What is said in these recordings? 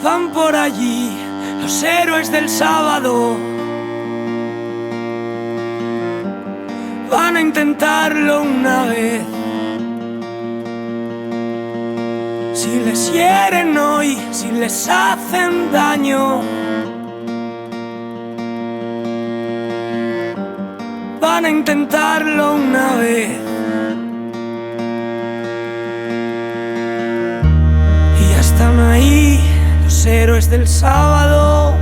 Van por allí los héroes del sábado. Van a intentarlo una vez. Si les hieren hoy, si les hacen daño, van a intentarlo una vez. Y ya están ahí los héroes del sábado.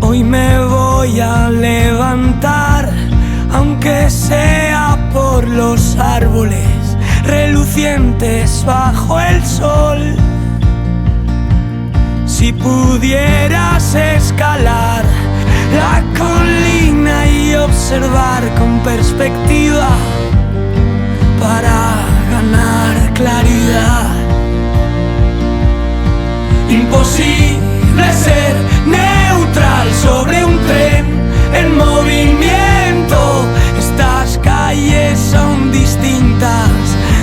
Hoy me voy a levantar, aunque sea por los árboles relucientes bajo el sol. Si pudieras escalar la colina y observar con perspectiva para ganar claridad. Imposible ser neutral sobre un tren en movimiento. Estas calles son distintas,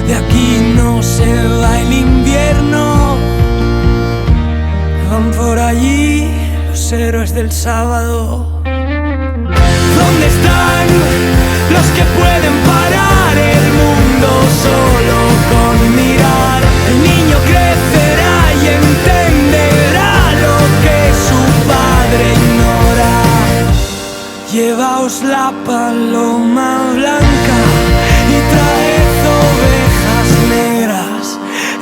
de aquí no se va el invierno. Van por allí los héroes del sábado. ¿Dónde están los que pueden parar el mundo solo con mirar? El niño crecerá y entenderá lo que su padre ignora. Llevaos la paloma blanca y traed ovejas negras.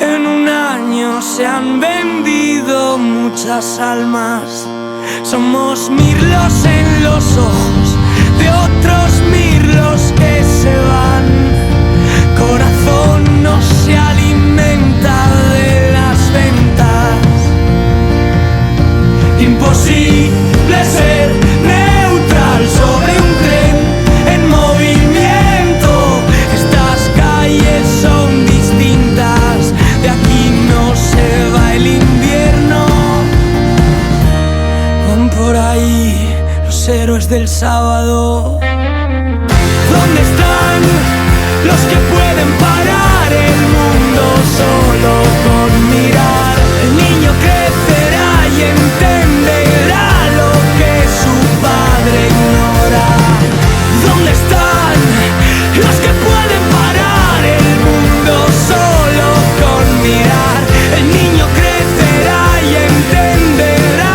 En un año se han vendido muchas almas. Somos mirlos en los ojos de otros mirlos que se van. Corazón no se alimenta de las ventas. Imposible ser neutral sobre un tren en movimiento. Estas calles son distintas, de aquí no se va el invierno. Van por ahí los héroes del sábado. ¿Dónde están los que pueden parar el mundo solo con mirar? El niño crecerá y entenderá lo que su padre ignora. ¿Dónde están los que pueden parar el mundo solo con mirar? El niño crecerá y entenderá.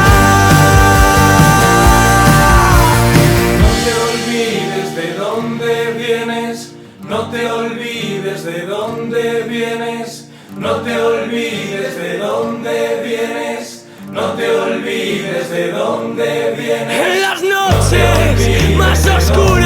No te olvides de dónde vienes, no te olvides de dónde vienes, no te olvides de dónde vienes. En las noches más oscuras